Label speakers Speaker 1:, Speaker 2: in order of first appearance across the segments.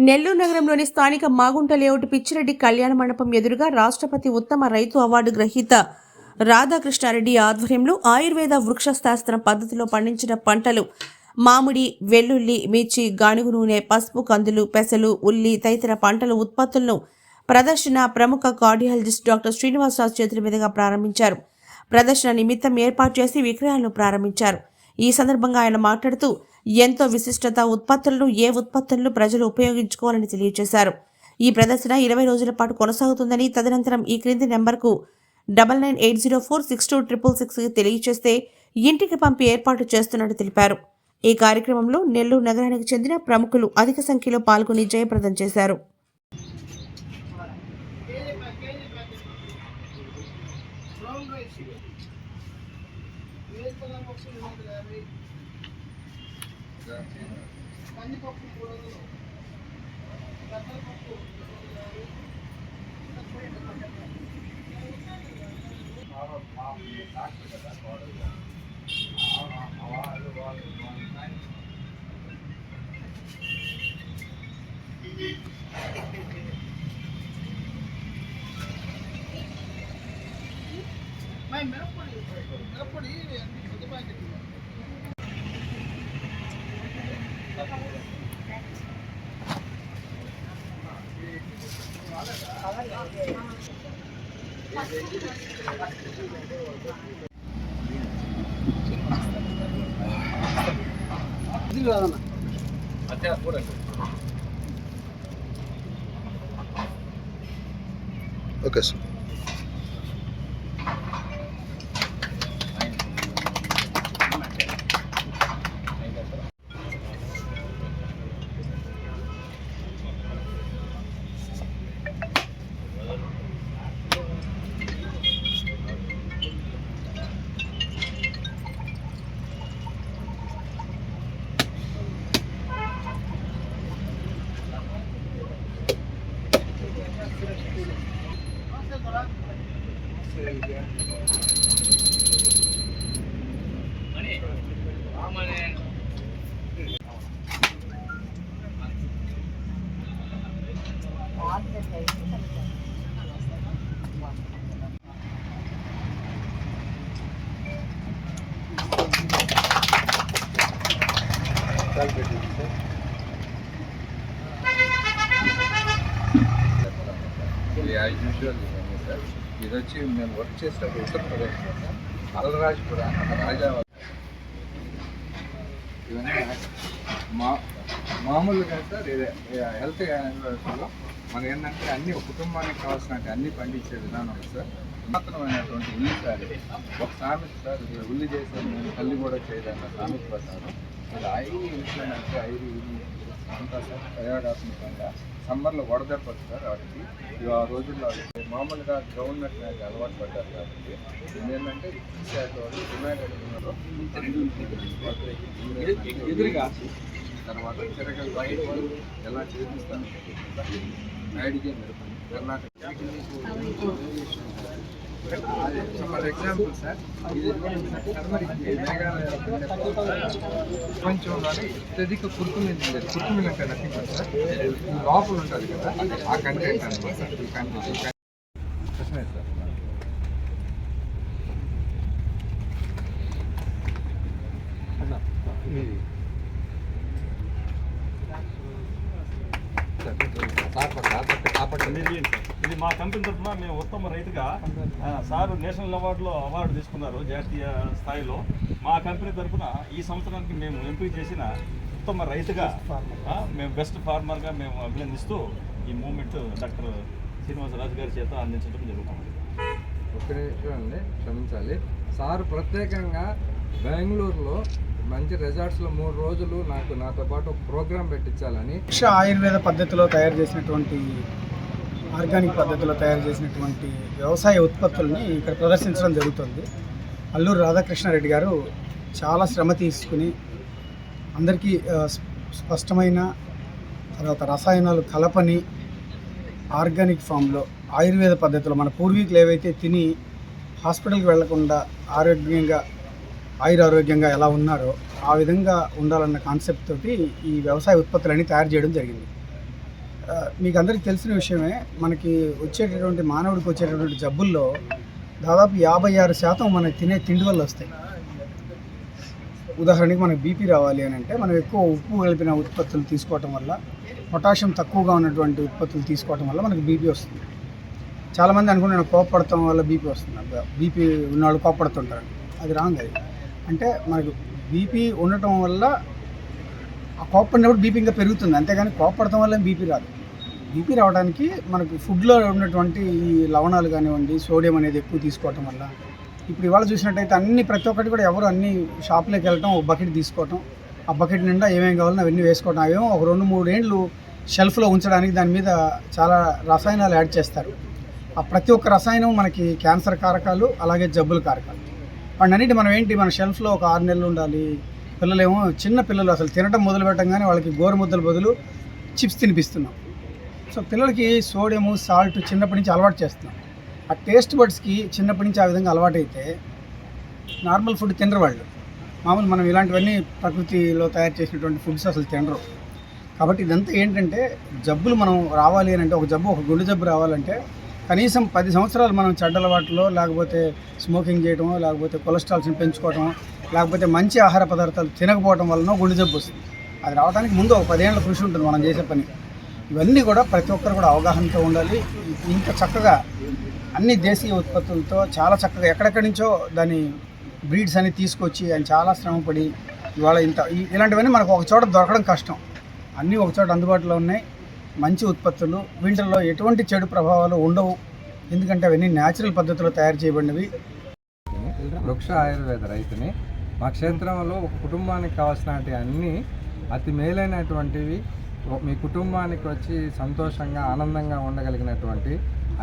Speaker 1: నెల్లూరు నగరంలోని స్థానిక మాగుంట లేఅవుట్ పిచ్చిరెడ్డి కళ్యాణ మండపం ఎదురుగా రాష్ట్రపతి ఉత్తమ రైతు అవార్డు గ్రహీత రాధాకృష్ణారెడ్డి ఆధ్వర్యంలో ఆయుర్వేద వృక్ష శాస్త్రం పద్ధతిలో పండించిన పంటలు మామిడి, వెల్లుల్లి, మిర్చి, గానుగు నూనె, పసుపు, కందులు, పెసలు, ఉల్లి తదితర పంటల ఉత్పత్తులను ప్రదర్శన ప్రముఖ కార్డియాలజిస్ట్ డాక్టర్ శ్రీనివాసరాజు చేతుల మీదుగా ప్రారంభించారు. ప్రదర్శన నిమిత్తం ఏర్పాటు చేసి విక్రయాలను ప్రారంభించారు. ఈ సందర్భంగా ఆయన మాట్లాడుతూ ఎంతో విశిష్టత ఉత్పత్తులను ప్రజలు ఉపయోగించుకోవాలని తెలియజేశారు. ఈ ప్రదర్శన 20 రోజుల పాటు కొనసాగుతుందని, తదనంతరం ఈ క్రింది నెంబర్కు 9980462666 తెలియజేస్తే ఇంటికి పంపి ఏర్పాటు చేస్తున్నట్టు తెలిపారు. ఈ కార్యక్రమంలో నెల్లూరు నగరానికి చెందిన ప్రముఖులు అధిక సంఖ్యలో పాల్గొని జయప్రదం చేశారు.
Speaker 2: Okay sir.
Speaker 3: As usual sir, ఇది వచ్చి మేము వర్క్ చేసేది ఉత్తరప్రదేశ్ అలరాజ్పుర రాజా. ఇవన్నీ మామూలుగా సార్ ఇది హెల్త్ యూనివర్సిటీలో మనం ఏంటంటే అన్ని కుటుంబానికి కావాల్సిన అన్ని పండించే విధానం సార్. ఉన్నతమైనటువంటి ఉల్లి సార్ ఒక సామెత సార్, ఉల్లి చేసే తల్లి కూడా చేయదన్న సామెత ప్రకారం అది ఐదు ఇన్స్ట్రుమెంట్స్ ఐదు అంతా సార్ ప్రయోగాత్మకంగా సమ్మర్లో వడదెబ్బదు సార్ వాటికి. ఆ రోజుల్లో మామూలుగా గ్రౌండ్నట్ అలవాటు పడ్డారు కాబట్టి ఏంటంటే ఎదురుగా తర్వాత చిరకలు ఎలా చేపిస్తాను ఐడిగా మెరుపుని కర్ణాటక. ఫర్ ఎగ్జాంపుల్ సార్, ఇది మేఘాలయ ప్రపంచంలోనే అత్యధిక కుర్కుమిల్ అంటే నథింగ్ సార్, లోపల ఉంటుంది కదా ఆ కంటెంట్ అనమాట. ఈ కంటెంట్ సార్
Speaker 4: ఇది మా కంపెనీ తరఫున మేము ఉత్తమ రైతుగా సార్ నేషనల్ అవార్డు తీసుకున్నారు జాతీయ స్థాయిలో. మా కంపెనీ తరఫున ఈ సంవత్సరానికి మేము ఎంపిక చేసిన ఉత్తమ రైతుగా మేము బెస్ట్ ఫార్మర్గా మేము అభినందిస్తూ ఈ మూమెంట్ డాక్టర్ శ్రీనివాసరాజు గారి చేత అందించడం జరుగుతుంది.
Speaker 3: ఒక్క నిమిషం అండి, క్షమించాలి సార్. ప్రత్యేకంగా బెంగళూరులో మంచి రిసార్ట్స్లో 3 రోజులు నాతో పాటు ఒక ప్రోగ్రాం పెట్టించాలని
Speaker 5: ఆయుర్వేద పద్ధతిలో తయారు చేసినటువంటి ఆర్గానిక్ పద్ధతిలో తయారు చేసినటువంటి వ్యవసాయ ఉత్పత్తుల్ని ఇక్కడ ప్రదర్శించడం జరుగుతుంది. అల్లూరు రాధాకృష్ణారెడ్డి గారు చాలా శ్రమ తీసుకుని అందరికీ స్పష్టమైన తర్వాత రసాయనాలు కలపని ఆర్గానిక్ ఫామ్లో ఆయుర్వేద పద్ధతిలో మన పూర్వీకులు ఏవైతే తిని హాస్పిటల్కి వెళ్లకుండా ఆరోగ్యంగా ఎలా ఉన్నారో ఆ విధంగా ఉండాలన్న కాన్సెప్ట్ తోటి ఈ వ్యవసాయ ఉత్పత్తులన్నీ తయారు చేయడం జరిగింది. మీకు అందరికీ తెలిసిన విషయమే, మనకి వచ్చేటటువంటి మానవుడికి వచ్చేటటువంటి జబ్బుల్లో దాదాపు 56% మనం తినే తిండి వల్ల వస్తాయి. ఉదాహరణకి మనకు బీపీ రావాలి అని అంటే మనం ఎక్కువ ఉప్పు కలిపిన ఉత్పత్తులు తీసుకోవటం వల్ల, పొటాషియం తక్కువగా ఉన్నటువంటి ఉత్పత్తులు తీసుకోవటం వల్ల మనకు బీపీ వస్తుంది. చాలామంది అనుకుంటున్నాను కోప్పడటం వల్ల బీపీ వస్తుంది, బీపీ ఉన్నవాళ్ళు కోప్పడుతుంటారు. అది రాంగ్. అది అంటే మనకు బీపీ ఉండటం వల్ల ఆ కోప్పడినప్పుడు బీపీ ఇంకా పెరుగుతుంది, అంతేగాని కోప్పడటం వల్ల బీపీ రాదు. బీపీ రావడానికి మనకు ఫుడ్లో ఉన్నటువంటి ఈ లవణాలు కానివ్వండి, సోడియం అనేది ఎక్కువ తీసుకోవటం వల్ల. ఇప్పుడు ఇవాళ చూసినట్టయితే ప్రతి ఒక్కటి కూడా ఎవరు అన్ని షాప్లోకి వెళ్ళటం, ఒక బకెట్ తీసుకోవటం, ఆ బకెట్ నిండా ఏమేమి కావాలో అవన్నీ వేసుకోవటం, అవేమో ఒక 2-3 ఏళ్ళు షెల్ఫ్లో ఉంచడానికి దాని మీద చాలా రసాయనాలు యాడ్ చేస్తారు. ఆ ప్రతి ఒక్క రసాయనం మనకి క్యాన్సర్ కారకాలు, అలాగే జబ్బుల కారకాలు. వాటినన్నిటి మనం మన షెల్ఫ్లో ఒక 6 నెలలు ఉండాలి. పిల్లలేమో చిన్న పిల్లలు అసలు తినటం మొదలు పెట్టంగానే వాళ్ళకి గోరుముద్దల బదులు చిప్స్ తినిపిస్తున్నాం. సో పిల్లలకి సోడియము, సాల్ట్ చిన్నప్పటి నుంచి అలవాటు చేస్తున్నాం. ఆ టేస్ట్ బడ్స్కి చిన్నప్పటి నుంచి ఆ విధంగా అలవాటైతే నార్మల్ ఫుడ్ తినరు వాళ్ళు. మామూలు మనం ఇలాంటివన్నీ ప్రకృతిలో తయారు చేసినటువంటి ఫుడ్స్ అసలు తినరు. కాబట్టి ఇదంతా ఏంటంటే జబ్బులు మనం రావాలి అని అంటే, ఒక గుండె జబ్బు రావాలంటే కనీసం 10 సంవత్సరాలు మనం చెడ్డ అలవాట్లో, లేకపోతే స్మోకింగ్ చేయడమో, లేకపోతే కొలెస్ట్రాల్స్ని పెంచుకోవడమో, లేకపోతే మంచి ఆహార పదార్థాలు తినకపోవడం వలన గుండె జబ్బు వస్తుంది. అది రావడానికి ముందు ఒక 10 ఏళ్ల కృషి ఉంటుంది మనం చేసే పని. ఇవన్నీ కూడా ప్రతి ఒక్కరు కూడా అవగాహనతో ఉండాలి. ఇంకా చక్కగా అన్ని దేశీయ ఉత్పత్తులతో చాలా చక్కగా ఎక్కడెక్కడి నుంచో దాని బ్రీడ్స్ అని తీసుకొచ్చి ఆయన చాలా శ్రమపడి ఇవాళ ఇలాంటివన్నీ మనకు ఒక చోట దొరకడం కష్టం. అన్నీ ఒక చోట అందుబాటులో ఉన్నాయి. మంచి ఉత్పత్తులు, వీటిల్లో ఎటువంటి చెడు ప్రభావాలు ఉండవు, ఎందుకంటే అవన్నీ న్యాచురల్ పద్ధతిలో తయారు చేయబడినవి.
Speaker 3: వృక్ష ఆయుర్వేద రైతుని మా క్షేత్రంలో ఒక కుటుంబానికి కావాల్సిన అన్నీ అతి మేలైనటువంటివి, మీ కుటుంబానికి వచ్చి సంతోషంగా ఆనందంగా ఉండగలిగినటువంటి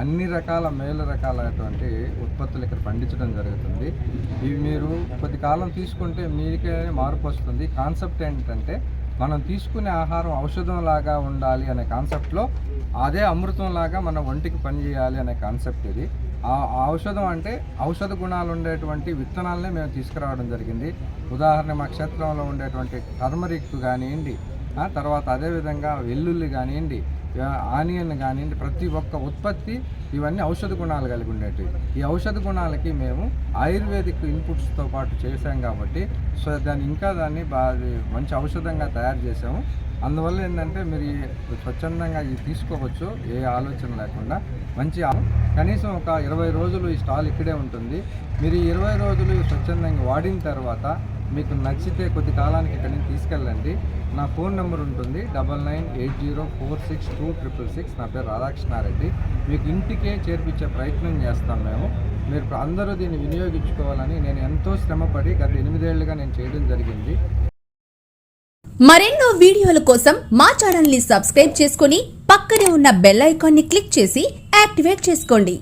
Speaker 3: అన్ని రకాల మేలు రకాలైనటువంటి ఉత్పత్తులు ఇక్కడ పండించడం జరుగుతుంది. ఇవి మీరు కొద్ది కాలం తీసుకుంటే మీకే మార్పు వస్తుంది. కాన్సెప్ట్ ఏంటంటే మనం తీసుకునే ఆహారం ఔషధంలాగా ఉండాలి అనే కాన్సెప్ట్లో, అదే అమృతంలాగా మన ఒంటికి పనిచేయాలి అనే కాన్సెప్ట్ ఇది. ఆ ఔషధం అంటే ఔషధ గుణాలు ఉండేటువంటి విత్తనాలనే మేము తీసుకురావడం జరిగింది. ఉదాహరణ మా క్షేత్రంలో ఉండేటువంటి టర్మరిక్ కానివ్వండి, తర్వాత అదేవిధంగా వెల్లుల్లి కానివ్వండి, ఆనియన్ కానివ్వండి, ప్రతి ఒక్క ఉత్పత్తి ఇవన్నీ ఔషధ గుణాలు కలిగి ఉండేవి. ఈ ఔషధ గుణాలకి మేము ఆయుర్వేదిక్ ఇన్పుట్స్తో పాటు చేసాం కాబట్టి దాన్ని మంచి ఔషధంగా తయారు చేసాము. అందువల్ల ఏంటంటే మీరు స్వచ్ఛందంగా ఇది తీసుకోవచ్చు, ఏ ఆలోచన లేకుండా. మంచి కనీసం ఒక 20 రోజులు ఈ స్టాల్ ఇక్కడే ఉంటుంది. మీరు ఈ 20 రోజులు స్వచ్ఛందంగా వాడిన తర్వాత మీకు నచ్చితే కొద్ది కాలానికి ఇక్కడి నుంచి తీసుకెళ్ళండి. నా ఫోన్ నెంబర్ ఉంటుంది 9980462666. నా పేరు రాధాకృష్ణారెడ్డి. మీకు ఇంటికే చేర్పించే ప్రయత్నం చేస్తాం మేము. మీరు అందరూ దీన్ని వినియోగించుకోవాలని నేను ఎంతో శ్రమపడి గత 8 ఏళ్లుగా నేను చేయడం జరిగింది.
Speaker 2: మరెన్నో వీడియోల కోసం మా ఛానల్ ని సబ్స్క్రైబ్ చేసుకుని పక్కనే ఉన్న బెల్ ఐకాన్ ని క్లిక్ చేసి యాక్టివేట్ చేసుకోండి.